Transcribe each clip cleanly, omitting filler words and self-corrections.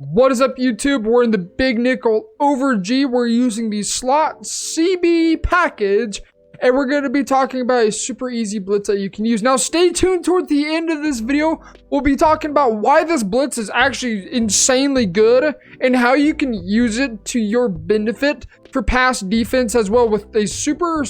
What is up, YouTube? We're in the Big Nickel over G. We're using the slot CB package, and we're going to be talking about a super easy blitz that you can use. Now, stay tuned toward the end of this video. We'll be talking about why this blitz is actually insanely good and how you can use it to your benefit for pass defense as well, with a super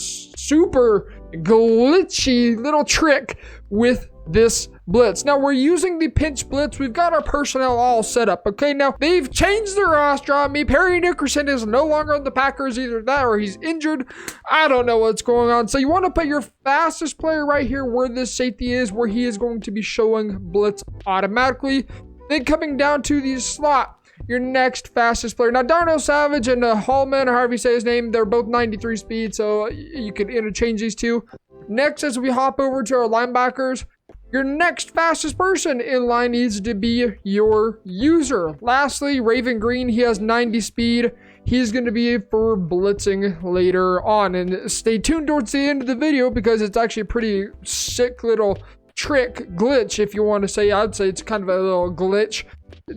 glitchy little trick with this blitz. Now, we're using the pinch blitz. We've got our personnel all set up. Okay, now they've changed their roster on me. Perry Nickerson is no longer on the Packers, either that or he's injured. I don't know what's going on. So you want to put your fastest player right here where this safety is, where he is going to be showing blitz automatically. Then coming down to the slot, your next fastest player. Now, Darnell Savage and Hallman, or however you say his name, they're both 93 speed, so you can interchange these two. Next, as we hop over to our linebackers, your next fastest person in line needs to be your user. Lastly, Raven Green, he has 90 speed. He's going to be for blitzing later on. And stay tuned towards the end of the video because it's actually a pretty sick little trick, glitch, if you want to say. I'd say it's kind of a little glitch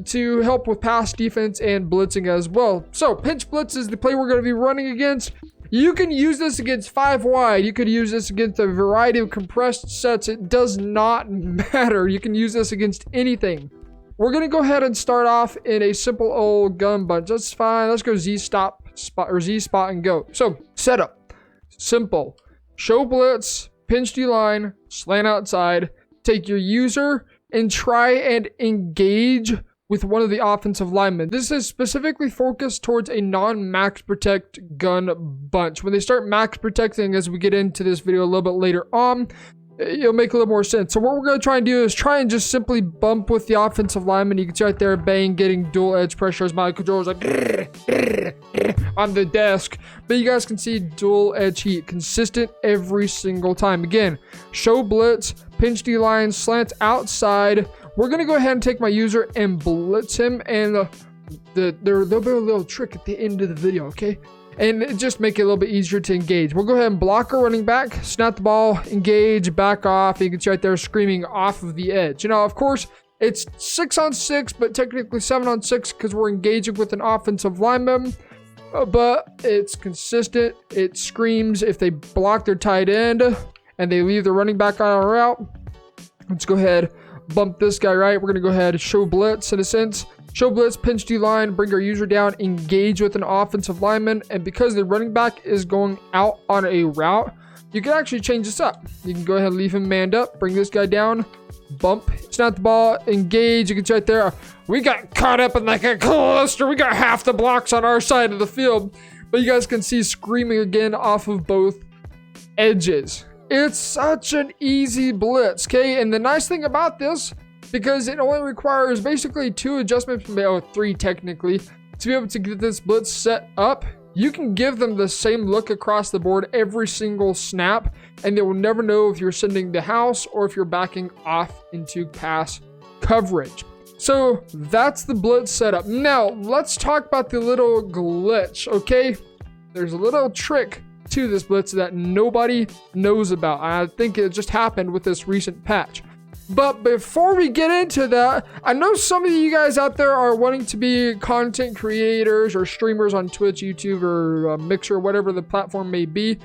to help with pass defense and blitzing as well. So, pinch blitz is the play we're going to be running against. You can use this against 5 wide. You could use this against a variety of compressed sets. It does not matter. You can use this against anything. We're going to go ahead and start off in a simple old gun bunch. That's fine. Let's go Z spot and go. So, setup. Simple. Show blitz, pinch D line, slant outside. Take your user and try and engage with one of the offensive linemen. This is specifically focused towards a non-max protect gun bunch. When they start max protecting, as we get into this video a little bit later on, it'll make a little more sense. So what we're going to try and do is try and just simply bump with the offensive lineman. You can see right there, bang, getting dual edge pressure as my controller's like on the desk. But you guys can see dual edge heat, consistent every single time. Again, show blitz, pinch D line, slant outside. We're going to go ahead and take my user and blitz him, and there'll be a little trick at the end of the video, okay? And just make it a little bit easier to engage. We'll go ahead and block our running back, snap the ball, engage, back off. You can see right there screaming off of the edge. You know, of course, it's 6-on-6, but technically 7-on-6 because we're engaging with an offensive lineman. But it's consistent. It screams if they block their tight end and they leave the running back on a route. Let's go ahead, bump this guy, right? We're going to go ahead and show blitz in a sense. Show blitz, pinch D line, bring our user down, engage with an offensive lineman. And because the running back is going out on a route, you can actually change this up. You can go ahead and leave him manned up, bring this guy down, bump, snap the ball, engage. You can see right there, we got caught up in like a cluster. We got half the blocks on our side of the field. But you guys can see screaming again off of both edges. It's such an easy blitz, okay? And the nice thing about this, because it only requires basically 2 adjustments, 3 technically, to be able to get this blitz set up, you can give them the same look across the board every single snap, and they will never know if you're sending the house or if you're backing off into pass coverage. So that's the blitz setup. Now, let's talk about the little glitch, okay? There's a little trick to this blitz that nobody knows about. I think it just happened with this recent patch. But before we get into that, I know some of you guys out there are wanting to be content creators or streamers on Twitch, YouTube, or Mixer, whatever the platform may be.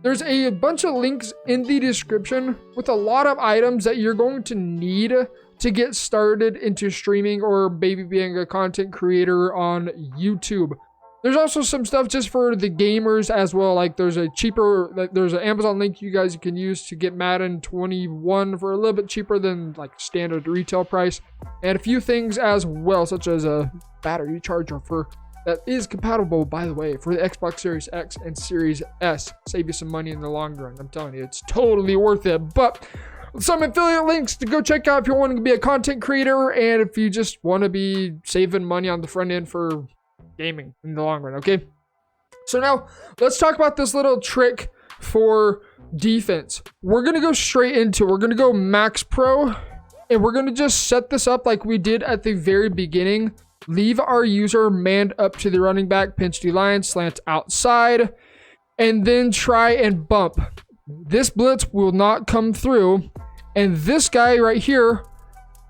There's a bunch of links in the description with a lot of items that you're going to need to get started into streaming or maybe being a content creator on YouTube. There's also some stuff just for the gamers as well. Like there's an Amazon link you guys can use to get Madden 21 for a little bit cheaper than like standard retail price. And a few things as well, such as a battery charger that is compatible, by the way, for the Xbox Series X and Series S. Save you some money in the long run. I'm telling you, it's totally worth it. But some affiliate links to go check out if you're wanting to be a content creator and if you just want to be saving money on the front end for gaming in the long run, okay? So now let's talk about this little trick for defense. We're gonna go straight into it. We're gonna go max pro, and we're gonna just set this up like we did at the very beginning. Leave our user manned up to the running back, pinch D line, slant outside, and then try and bump. This blitz will not come through, and this guy right here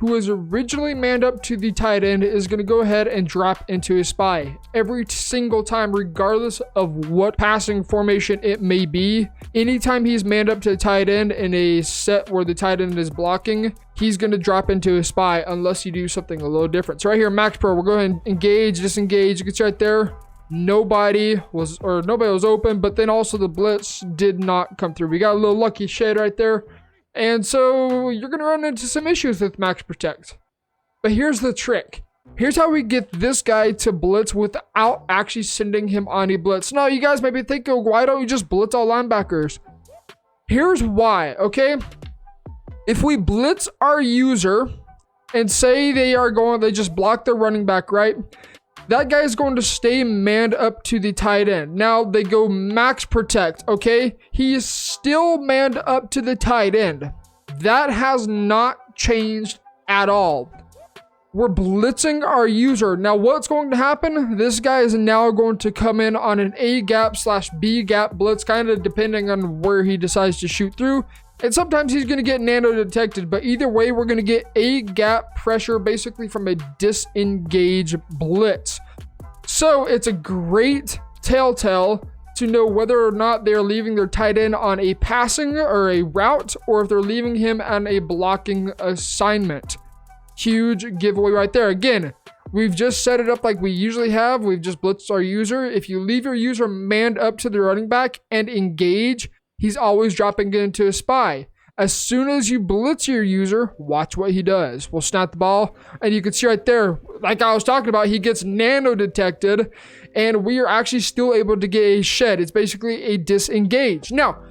who was originally manned up to the tight end is going to go ahead and drop into a spy every single time, regardless of what passing formation it may be. Anytime he's manned up to the tight end in a set where the tight end is blocking, he's going to drop into a spy unless you do something a little different. So right here, Max Pro, we're going to engage, disengage. You can see right there, nobody was open, but then also the blitz did not come through. We got a little lucky shade right there. And so you're going to run into some issues with Max Protect. But here's the trick. Here's how we get this guy to blitz without actually sending him on a blitz. Now, you guys might be thinking, why don't you just blitz all linebackers? Here's why, okay? If we blitz our user and say they just block their running back, right? That guy is going to stay manned up to the tight end. Now they go max protect, okay? He is still manned up to the tight end. That has not changed at all. We're blitzing our user. Now what's going to happen? This guy is now going to come in on an A gap / B gap blitz, kind of depending on where he decides to shoot through. And sometimes he's going to get nano detected, but either way, we're going to get A gap pressure basically from a disengage blitz. So it's a great telltale to know whether or not they're leaving their tight end on a passing or a route, or if they're leaving him on a blocking assignment. Huge giveaway right there. Again, we've just set it up like we usually have. We've just blitzed our user. If you leave your user manned up to the running back and engage, he's always dropping into a spy. As soon as you blitz your user, watch what he does. We'll snap the ball, and you can see right there, like I was talking about, he gets nano detected, and we are actually still able to get a shed. It's basically a disengage. Now,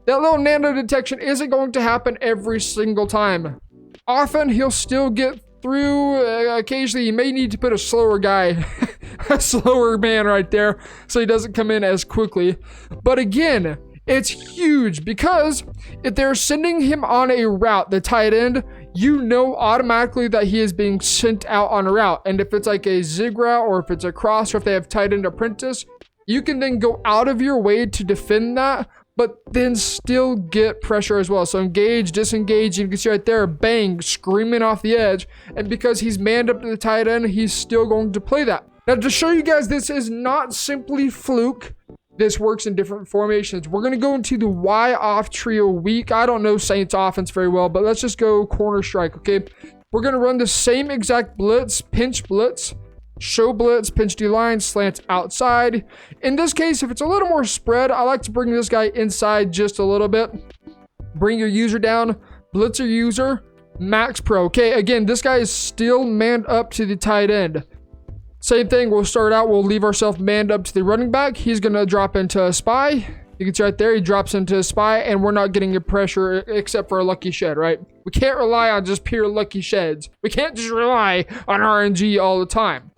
that little nano detection isn't going to happen every single time. Often, he'll still get through. Occasionally, you may need to put a slower guy, a slower man right there, so he doesn't come in as quickly. But again, it's huge because if they're sending him on a route, the tight end, you know automatically that he is being sent out on a route. And if it's like a zig route, or if it's a cross, or if they have tight end apprentice, you can then go out of your way to defend that, but then still get pressure as well. So engage, disengage, you can see right there, bang, screaming off the edge. And because he's manned up to the tight end, he's still going to play that. Now, to show you guys this is not simply fluke, this works in different formations. We're going to go into the Y off trio weak. I don't know Saints offense very well, but let's just go corner strike, okay? We're going to run the same exact blitz, pinch blitz, show blitz, pinch D line, slant outside. In this case, if it's a little more spread, I like to bring this guy inside just a little bit. Bring your user down, blitz your user, max pro. Okay, again, this guy is still manned up to the tight end. Same thing, we'll start out, we'll leave ourselves manned up to the running back. He's going to drop into a spy. You can see right there, he drops into a spy, and we're not getting a pressure except for a lucky shed, right? We can't rely on just pure lucky sheds. We can't just rely on RNG all the time.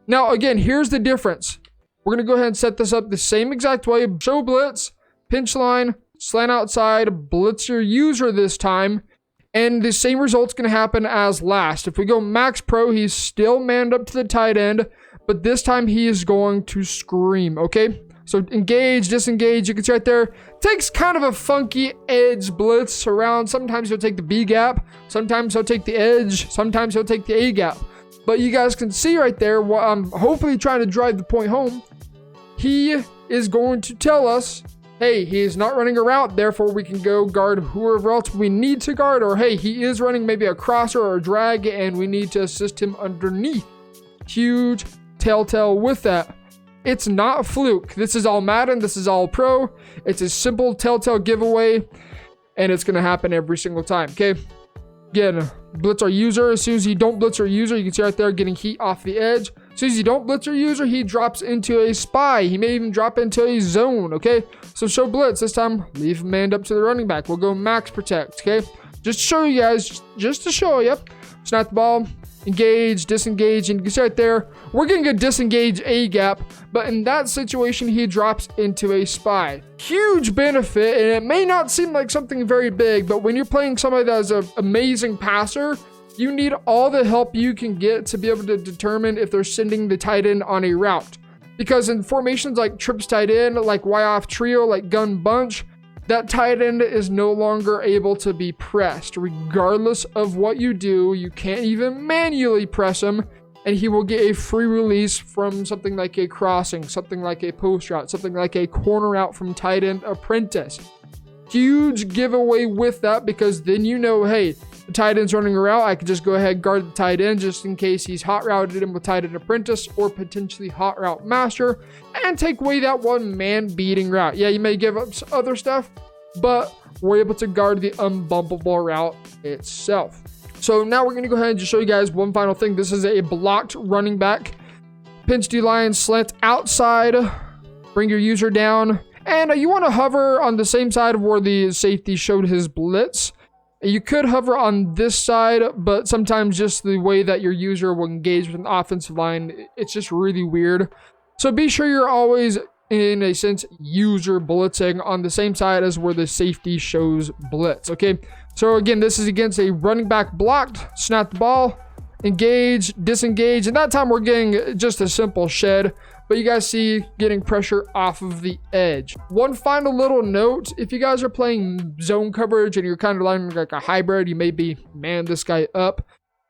Now, again, here's the difference. We're going to go ahead and set this up the same exact way. Show blitz, pinch line, slant outside, blitz your user this time. And the same result's going to happen as last. If we go max pro, he's still manned up to the tight end, but this time he is going to scream, okay? So engage, disengage, you can see right there. Takes kind of a funky edge blitz around. Sometimes he'll take the B gap. Sometimes he'll take the edge. Sometimes he'll take the A gap. But you guys can see right there, what I'm hopefully trying to drive the point home. He is going to tell us, hey, he is not running a route, therefore we can go guard whoever else we need to guard, or hey, he is running maybe a crosser or a drag and we need to assist him underneath. Huge telltale with that. It's not fluke. This is all Madden. This is all pro. It's a simple telltale giveaway, and it's going to happen every single time, okay? Again, blitz our user. As soon as you don't blitz our user, you can see right there getting heat off the edge. As soon as you don't blitz your user, he drops into a spy. He may even drop into a zone, okay? So show blitz. This time, leave him manned up to the running back. We'll go max protect, okay? Just to show you guys, just to show you. Snap the ball, engage, disengage, and you can see right there, we're getting a disengage A gap, but in that situation, he drops into a spy. Huge benefit, and it may not seem like something very big, but when you're playing somebody that is an amazing passer, you need all the help you can get to be able to determine if they're sending the tight end on a route. Because in formations like trips tight end, like Y off trio, like gun bunch, that tight end is no longer able to be pressed. Regardless of what you do, you can't even manually press him, and he will get a free release from something like a crossing, something like a post route, something like a corner route from tight end apprentice. Huge giveaway with that, because then you know, hey, the tight end's running a route, I could just go ahead and guard the tight end just in case he's hot routed in with tight end apprentice or potentially hot route master, and take away that one man beating route. Yeah, you may give up some other stuff, but we're able to guard the unbumpable route itself. So now we're going to go ahead and just show you guys one final thing. This is a blocked running back. Pinch D line, slant outside, bring your user down, and you want to hover on the same side of where the safety showed his blitz. You could hover on this side, but sometimes just the way that your user will engage with an offensive line, it's just really weird. So be sure you're always, in a sense, user blitzing on the same side as where the safety shows blitz, okay? So again, this is against a running back blocked, snap the ball, engage, disengage, and that time we're getting just a simple shed, but you guys see getting pressure off of the edge. One final little note, if you guys are playing zone coverage and you're kind of lining like a hybrid, you may be, man, this guy up.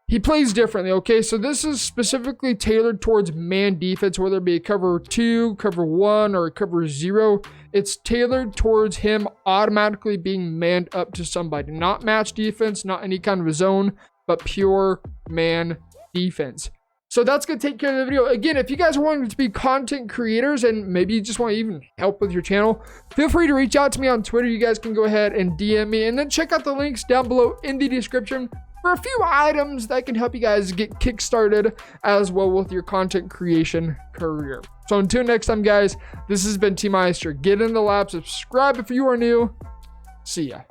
He plays differently, okay? So this is specifically tailored towards man defense, whether it be a cover 2, cover 1, or a cover 0. It's tailored towards him automatically being manned up to somebody. Not match defense, not any kind of a zone, but pure man defense. So that's going to take care of the video. Again, if you guys are wanting to be content creators and maybe you just want to even help with your channel, feel free to reach out to me on Twitter. You guys can go ahead and DM me, and then check out the links down below in the description for a few items that can help you guys get kickstarted as well with your content creation career. So until next time, guys, this has been T Meister. Get in the lab, subscribe if you are new. See ya.